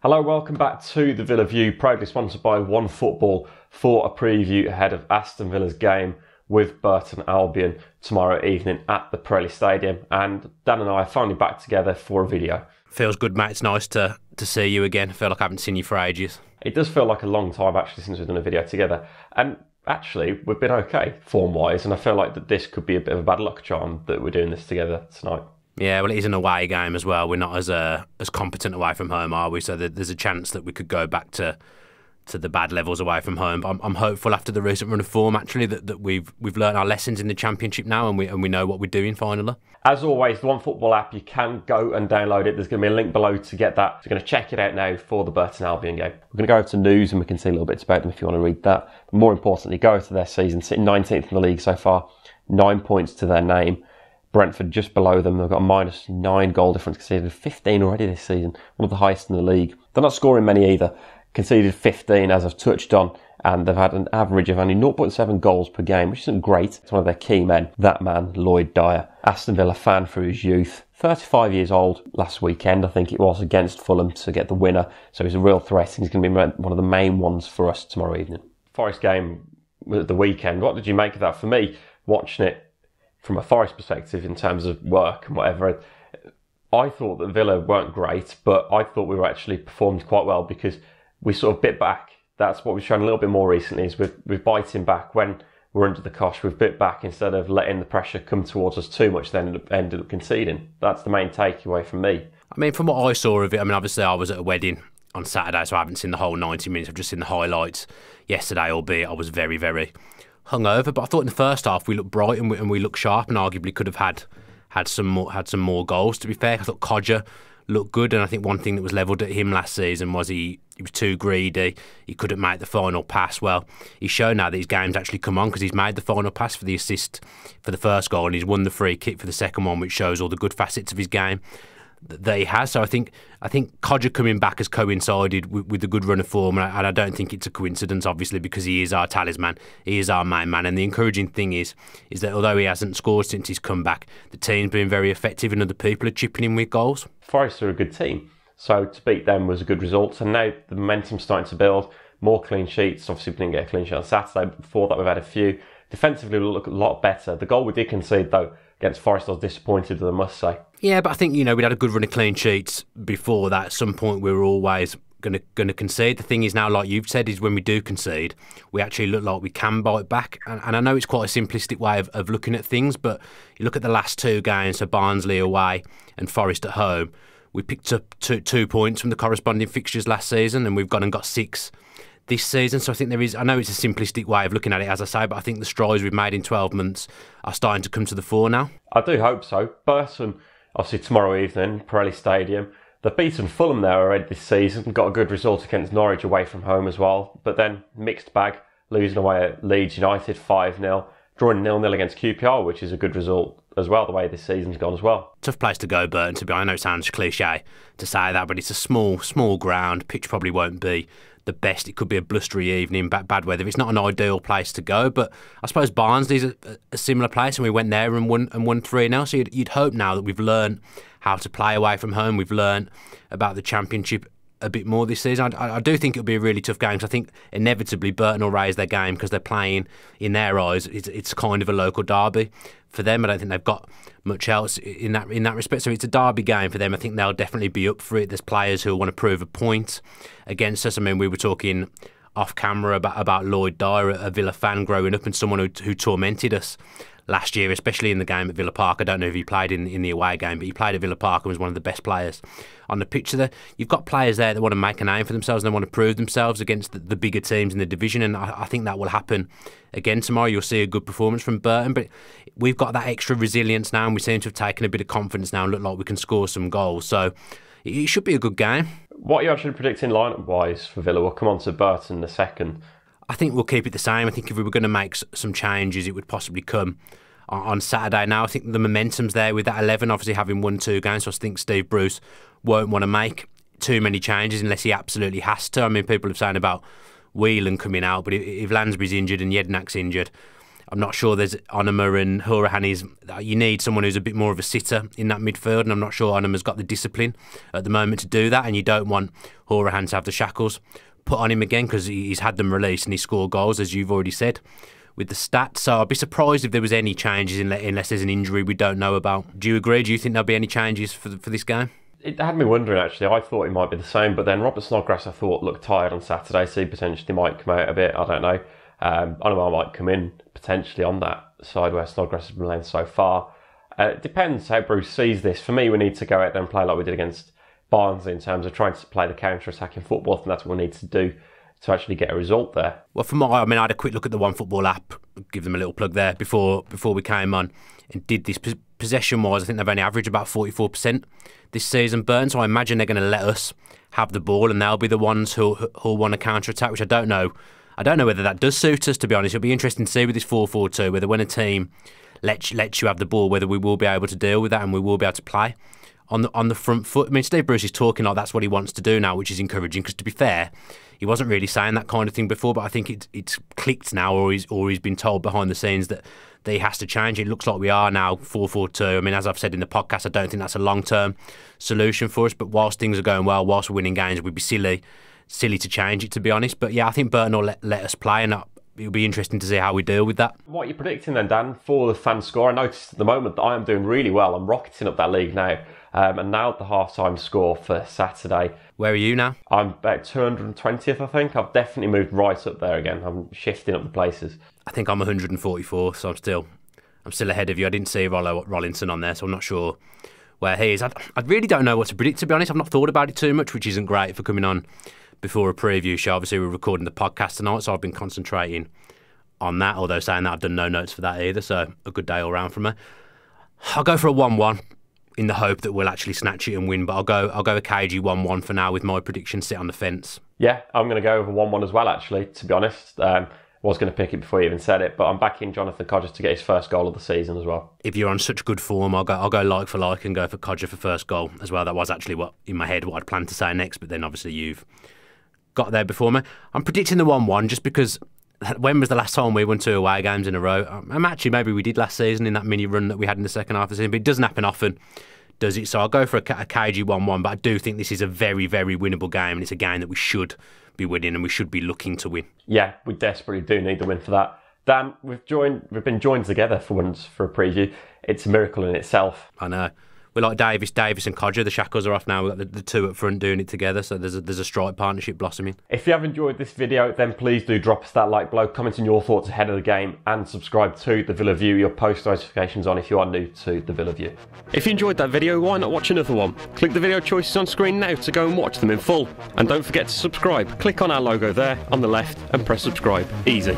Hello, welcome back to the Villa View, proudly sponsored by OneFootball for a preview ahead of Aston Villa's game with Burton Albion tomorrow evening at the Pirelli Stadium. And Dan and I are finally back together for a video. Feels good, mate. It's nice to see you again. I feel like I haven't seen you for ages. It does feel like a long time actually since we've done a video together. And actually, we've been okay form-wise, and I feel like that this could be a bit of a bad luck charm that we're doing this together tonight. Yeah, well, it is an away game as well. We're not as competent away from home, are we? So there's a chance that we could go back to the bad levels away from home. But I'm hopeful after the recent run of form, actually, that we've learned our lessons in the Championship now, and we know what we're doing finally. As always, the OneFootball app, you can go and download it. There's going to be a link below to get that. So you're going to check it out now for the Burton Albion game. We're going to go over to news and we can see a little bit about them if you want to read that. But more importantly, go over to their season, sitting 19th in the league so far, 9 points to their name. Brentford just below them. They've got a -9 goal difference, conceded 15 already this season, one of the highest in the league. They're not scoring many either. Conceded 15, as I've touched on, and they've had an average of only 0.7 goals per game, which isn't great. It's one of their key men, that man, Lloyd Dyer. Aston Villa fan through his youth, 35 years old last weekend, I think it was, against Fulham to get the winner. So he's a real threat, and he's going to be one of the main ones for us tomorrow evening. Forest game at the weekend, what did you make of that? For me, watching it from a Forest perspective in terms of work and whatever, I thought that Villa weren't great, but I thought we were actually performed quite well because we sort of bit back. That's what we've shown a little bit more recently, is we're biting back when we're under the cosh. We've bit back instead of letting the pressure come towards us too much, then ended up conceding. That's the main takeaway from me. I mean, from what I saw of it, I mean, obviously I was at a wedding on Saturday, so I haven't seen the whole 90 minutes. I've just seen the highlights yesterday, albeit I was very, very hungover. But I thought in the first half we looked bright and we looked sharp, and arguably could have had some more goals. To be fair, I thought Codger looked good, and I think one thing that was levelled at him last season was he was too greedy. He couldn't make the final pass. Well, he's shown now that his game's actually come on, because he's made the final pass for the assist for the first goal, and he's won the free kick for the second one, which shows all the good facets of his game that he has. So I think Codger coming back has coincided with the good run of form, and I don't think it's a coincidence, obviously, because he is our talisman, he is our main man. And the encouraging thing is that although he hasn't scored since he's come back, the team's been very effective and other people are chipping in with goals. Forest are a good team, so to beat them was a good result, and now the momentum's starting to build. More clean sheets. Obviously we didn't get a clean sheet on Saturday, but before that we've had a few. Defensively we look a lot better. The goal we did concede though against Forest, I was disappointed with, I must say. Yeah, but I think, we'd had a good run of clean sheets before that. At some point we were always going to concede. The thing is now, like you've said, is when we do concede, we actually look like we can bite back. And I know it's quite a simplistic way of looking at things, but you look at the last two games, so Barnsley away and Forest at home, we picked up 2 points from the corresponding fixtures last season, and we've gone and got 6 this season. So I think I know it's a simplistic way of looking at it, as I say, but I think the strides we've made in 12 months are starting to come to the fore now. I do hope so. Burton, obviously tomorrow evening, Pirelli Stadium. They've beaten Fulham there already this season, got a good result against Norwich away from home as well, but then mixed bag, losing away at Leeds United 5-0, drawing 0-0 against QPR, which is a good result as well, the way this season's gone as well. Tough place to go, Burton, to be. I know it sounds cliche to say that, but it's a small ground. Pitch probably won't be the best. It could be a blustery evening, bad weather. It's not an ideal place to go, but I suppose Barnsley's a similar place, and we went there and won 3-0. So you'd hope now that we've learned how to play away from home. We've learned about the Championship a bit more this season. I do think it'll be a really tough game, because I think inevitably Burton will raise their game, because they're playing, in their eyes, it's kind of a local derby for them. I don't think they've got much else in that respect. So it's a derby game for them. I think they'll definitely be up for it. There's players who want to prove a point against us. I mean, we were talking off camera about Lloyd Dyer, a Villa fan growing up, and someone who tormented us last year, especially in the game at Villa Park. I don't know if he played in the away game, but he played at Villa Park and was one of the best players on the pitch there. You've got players there that want to make a name for themselves, and they want to prove themselves against the bigger teams in the division, and I think that will happen again tomorrow. You'll see a good performance from Burton, but we've got that extra resilience now, and we seem to have taken a bit of confidence now and look like we can score some goals. So it should be a good game. What are you actually predicting lineup-wise for Villa? We'll come on to Burton in a second. I think we'll keep it the same. I think if we were going to make some changes, it would possibly come on Saturday. Now I think the momentum's there with that 11, obviously having won 2 games, so I think Steve Bruce won't want to make too many changes unless he absolutely has to. I mean, people have saying about Whelan coming out, but if Lansbury's injured and Jednak's injured, I'm not sure there's Onuma and Hourihane. You need someone who's a bit more of a sitter in that midfield, and I'm not sure Onuma's got the discipline at the moment to do that, and you don't want Hourihane to have the shackles put on him again because he's had them released and he scored goals, as you've already said, with the stats. So I'd be surprised if there was any changes unless there's an injury we don't know about. Do you agree? Do you think there'll be any changes for this game? It had me wondering, actually. I thought it might be the same, but then Robert Snodgrass, I thought, looked tired on Saturday, so he potentially might come out a bit. I don't know. Onuma might come in potentially on that side where Snodgrass has been playing so far. It depends how Bruce sees this. For me, we need to go out there and play like we did against Barnsley in terms of trying to play the counter-attacking football. I think that's what we need to do to actually get a result there. Well, I had a quick look at the OneFootball app, give them a little plug there before we came on, and did this possession-wise. I think they've only averaged about 44% this season, Burton, so I imagine they're going to let us have the ball and they'll be the ones who'll want to counter-attack, which I don't know. I don't know whether that does suit us, to be honest. It'll be interesting to see with this 4-4-2, whether when a team lets you have the ball, whether we will be able to deal with that and we will be able to play on the front foot. I mean, Steve Bruce is talking like that's what he wants to do now, which is encouraging, because to be fair, he wasn't really saying that kind of thing before, but I think it's clicked now, or he's been told behind the scenes that he has to change. It looks like we are now 4-4-2. I mean, as I've said in the podcast, I don't think that's a long-term solution for us, but whilst things are going well, whilst we're winning games, we'd be silly to change it, to be honest. But yeah, I think Burton will let us play, and it'll be interesting to see how we deal with that. What are you predicting then, Dan, for the fan score? I noticed at the moment that I am doing really well. I'm rocketing up that league now. And now the half-time score for Saturday. Where are you now? I'm about 220th, I think. I've definitely moved right up there again. I'm shifting up the places. I think I'm 144th, so I'm still ahead of you. I didn't see Rolinson on there, so I'm not sure where he is. I really don't know what to predict, to be honest. I've not thought about it too much, which isn't great for coming on before a preview show. Obviously, we're recording the podcast tonight, so I've been concentrating on that, although saying that I've done no notes for that either, so a good day all round from me. I'll go for a 1-1 in the hope that we'll actually snatch it and win, but I'll go a cagey 1-1 for now with my prediction sit on the fence. Yeah, I'm going to go over 1-1 as well, actually, to be honest. Was going to pick it before you even said it, but I'm backing Jonathan Codger to get his first goal of the season as well. If you're on such good form, I'll go like for like and go for Codger for first goal as well. That was actually what I'd planned to say next, but then obviously you've got there before me. I'm predicting the 1-1 just because when was the last time we won 2 away games in a row? Actually, maybe we did last season in that mini run that we had in the second half of the season, but it doesn't happen often, does it? So I'll go for a cagey 1-1, but I do think this is a very, very winnable game, and it's a game that we should be winning and we should be looking to win. Yeah, we desperately do need the win for that. Dan, we've been joined together for once for a preview. It's a miracle in itself. I know. We're like Davis and Codger. The shackles are off now. We've got the two up front doing it together, so there's a strike partnership blossoming. If you have enjoyed this video, then please do drop us that like below, comment on your thoughts ahead of the game, and subscribe to The Villa View. Your post notifications on if you are new to The Villa View. If you enjoyed that video, why not watch another one? Click the video choices on screen now to go and watch them in full. And don't forget to subscribe. Click on our logo there on the left and press subscribe. Easy.